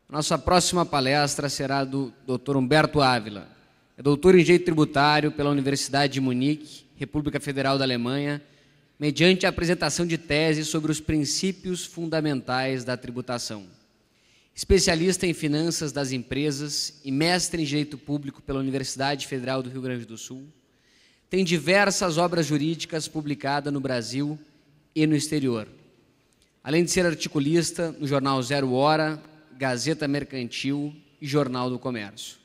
Nossa próxima palestra será do Dr. Humberto Ávila. É doutor em Direito Tributário pela Universidade de Munique, República Federal da Alemanha, mediante a apresentação de tese sobre os princípios fundamentais da tributação. Especialista em finanças das empresas e mestre em Direito Público pela Universidade Federal do Rio Grande do Sul, tem diversas obras jurídicas publicadas no Brasil e no exterior. Além de ser articulista no jornal Zero Hora, Gazeta Mercantil e Jornal do Comércio.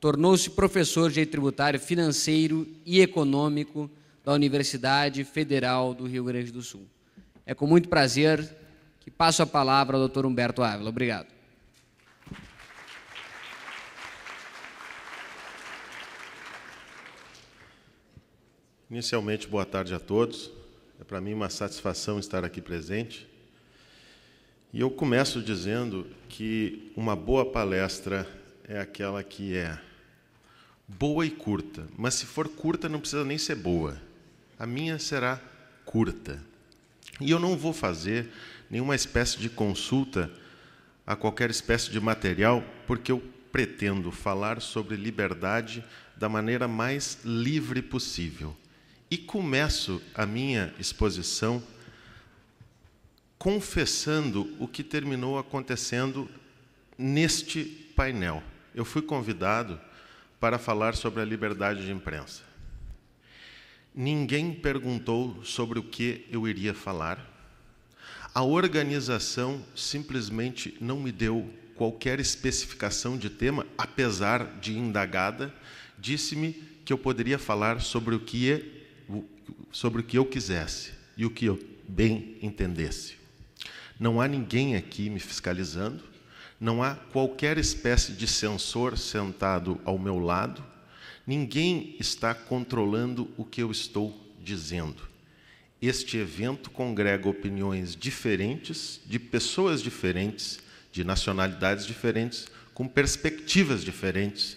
Tornou-se professor de Direito Tributário Financeiro e Econômico da Universidade Federal do Rio Grande do Sul. É com muito prazer que passo a palavra ao Dr. Humberto Ávila. Obrigado. Inicialmente, boa tarde a todos. É para mim uma satisfação estar aqui presente. E eu começo dizendo que uma boa palestra é aquela que é boa e curta, mas se for curta não precisa nem ser boa. A minha será curta. E eu não vou fazer nenhuma espécie de consulta a qualquer espécie de material, porque eu pretendo falar sobre liberdade da maneira mais livre possível. E começo a minha exposição confessando o que terminou acontecendo neste painel. Eu fui convidado para falar sobre a liberdade de imprensa. Ninguém perguntou sobre o que eu iria falar. A organização simplesmente não me deu qualquer especificação de tema, apesar de indagada, disse-me que eu poderia falar sobre o que eu quisesse e o que eu bem entendesse. Não há ninguém aqui me fiscalizando, não há qualquer espécie de censor sentado ao meu lado, ninguém está controlando o que eu estou dizendo. Este evento congrega opiniões diferentes, de pessoas diferentes, de nacionalidades diferentes, com perspectivas diferentes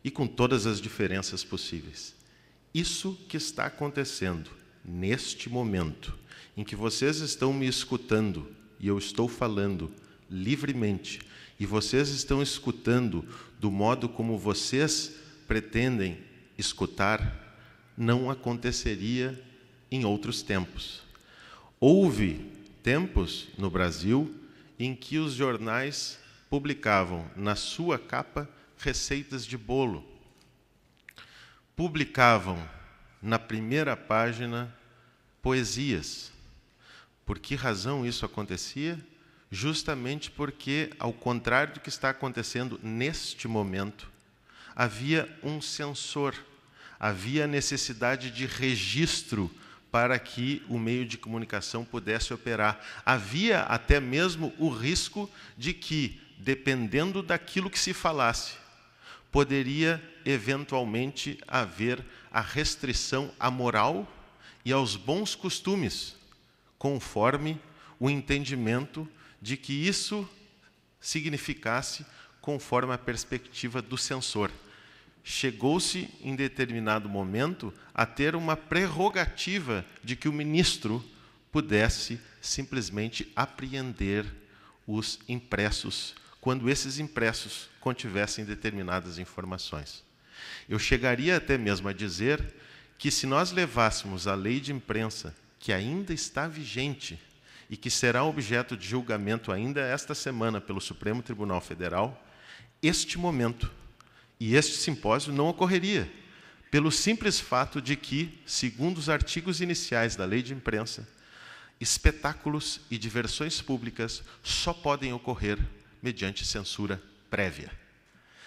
e com todas as diferenças possíveis. Isso que está acontecendo neste momento, em que vocês estão me escutando e eu estou falando livremente, e vocês estão escutando do modo como vocês pretendem escutar, não aconteceria em outros tempos. Houve tempos no Brasil em que os jornais publicavam na sua capa receitas de bolo. Publicavam na primeira página poesias. Por que razão isso acontecia? Justamente porque, ao contrário do que está acontecendo neste momento, havia um censor, havia necessidade de registro para que o meio de comunicação pudesse operar. Havia até mesmo o risco de que, dependendo daquilo que se falasse, poderia eventualmente haver a restrição à moral e aos bons costumes, conforme o entendimento de que isso significasse conforme a perspectiva do censor. Chegou-se, em determinado momento, a ter uma prerrogativa de que o ministro pudesse simplesmente apreender os impressos, quando esses impressos contivessem determinadas informações. Eu chegaria até mesmo a dizer que, se nós levássemos a lei de imprensa, que ainda está vigente e que será objeto de julgamento ainda esta semana pelo Supremo Tribunal Federal, este momento e este simpósio não ocorreria, pelo simples fato de que, segundo os artigos iniciais da lei de imprensa, espetáculos e diversões públicas só podem ocorrer mediante censura prévia.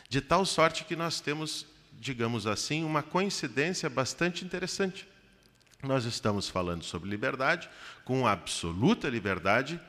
De tal sorte que nós temos, digamos assim, uma coincidência bastante interessante. Nós estamos falando sobre liberdade, com absoluta liberdade,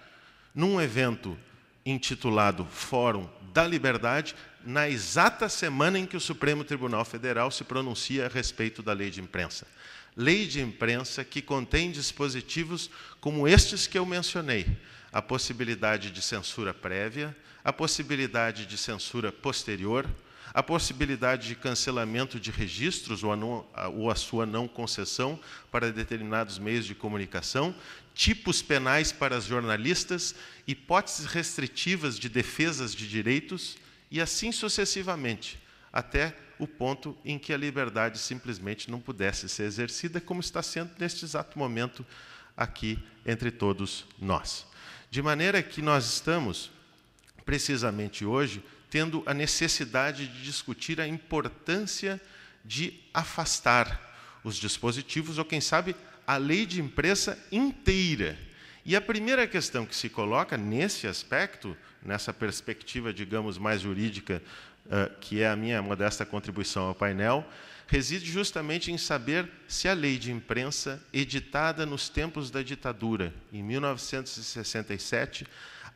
num evento intitulado Fórum da Liberdade, na exata semana em que o Supremo Tribunal Federal se pronuncia a respeito da lei de imprensa. Lei de imprensa que contém dispositivos como estes que eu mencionei: a possibilidade de censura prévia, a possibilidade de censura posterior, a possibilidade de cancelamento de registros ou a sua não concessão para determinados meios de comunicação, tipos penais para os jornalistas, hipóteses restritivas de defesas de direitos e assim sucessivamente, até o ponto em que a liberdade simplesmente não pudesse ser exercida, como está sendo neste exato momento aqui entre todos nós. De maneira que nós estamos, precisamente hoje, tendo a necessidade de discutir a importância de afastar os dispositivos, ou quem sabe, a lei de imprensa inteira. E a primeira questão que se coloca nesse aspecto, nessa perspectiva, digamos, mais jurídica, que é a minha modesta contribuição ao painel, reside justamente em saber se a lei de imprensa, editada nos tempos da ditadura, em 1967,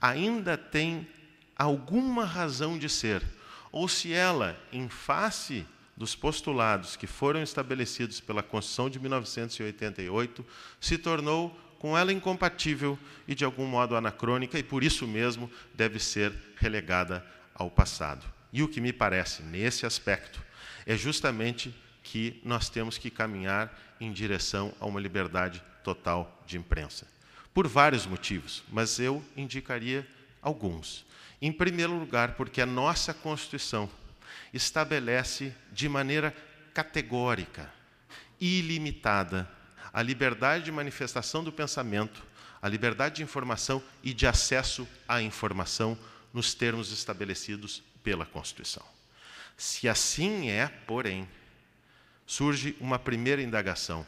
ainda tem alguma razão de ser, ou se ela, em face dos postulados que foram estabelecidos pela Constituição de 1988, se tornou com ela incompatível e, de algum modo, anacrônica, e, por isso mesmo, deve ser relegada ao passado. E o que me parece, nesse aspecto, é justamente que nós temos que caminhar em direção a uma liberdade total de imprensa. Por vários motivos, mas eu indicaria alguns. Em primeiro lugar, porque a nossa Constituição estabelece de maneira categórica, ilimitada, a liberdade de manifestação do pensamento, a liberdade de informação e de acesso à informação nos termos estabelecidos pela Constituição. Se assim é, porém, surge uma primeira indagação.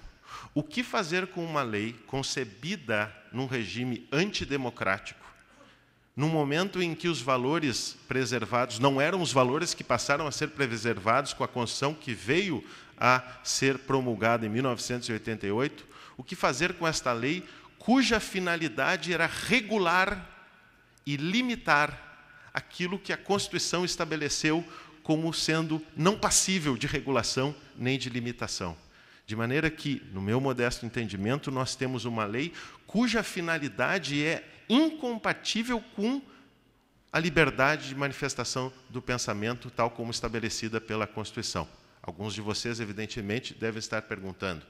O que fazer com uma lei concebida num regime antidemocrático, num momento em que os valores preservados não eram os valores que passaram a ser preservados com a Constituição que veio a ser promulgada em 1988, o que fazer com esta lei cuja finalidade era regular e limitar aquilo que a Constituição estabeleceu como sendo não passível de regulação nem de limitação. De maneira que, no meu modesto entendimento, nós temos uma lei cuja finalidade é incompatível com a liberdade de manifestação do pensamento, tal como estabelecida pela Constituição. Alguns de vocês, evidentemente, devem estar perguntando,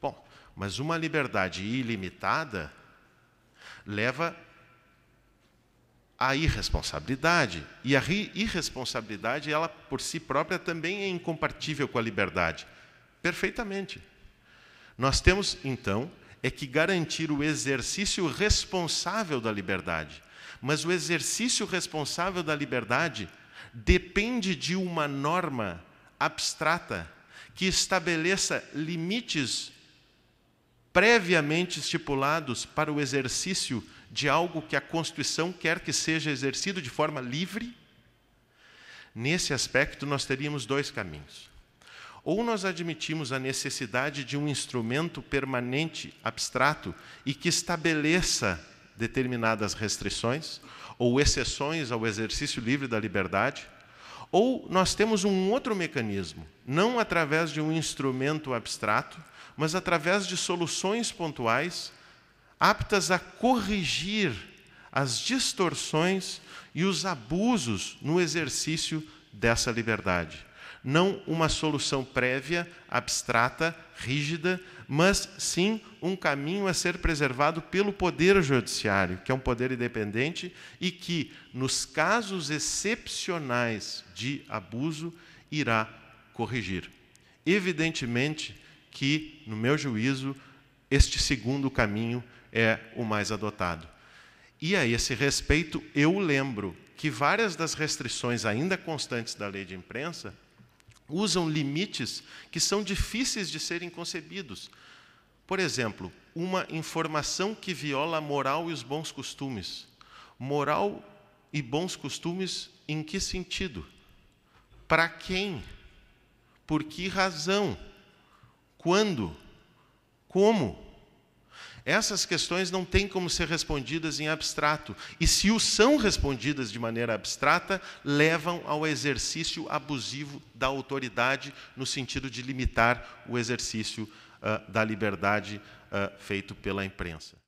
bom, mas uma liberdade ilimitada leva à irresponsabilidade. E a irresponsabilidade, ela, por si própria, também é incompatível com a liberdade. Perfeitamente. Nós temos, então, que garantir o exercício responsável da liberdade. Mas o exercício responsável da liberdade depende de uma norma abstrata que estabeleça limites previamente estipulados para o exercício de algo que a Constituição quer que seja exercido de forma livre. Nesse aspecto, nós teríamos dois caminhos. Ou nós admitimos a necessidade de um instrumento permanente, abstrato, e que estabeleça determinadas restrições ou exceções ao exercício livre da liberdade, ou nós temos um outro mecanismo, não através de um instrumento abstrato, mas através de soluções pontuais aptas a corrigir as distorções e os abusos no exercício dessa liberdade. Não uma solução prévia, abstrata, rígida, mas sim um caminho a ser preservado pelo Poder Judiciário, que é um poder independente e que, nos casos excepcionais de abuso, irá corrigir. Evidentemente que, no meu juízo, este segundo caminho é o mais adotado. E, a esse respeito, eu lembro que várias das restrições ainda constantes da lei de imprensa usam limites que são difíceis de serem concebidos. Por exemplo, uma informação que viola a moral e os bons costumes. Moral e bons costumes em que sentido? Para quem? Por que razão? Quando? Como? Essas questões não têm como ser respondidas em abstrato. E se o são respondidas de maneira abstrata, levam ao exercício abusivo da autoridade no sentido de limitar o exercício da liberdade feito pela imprensa.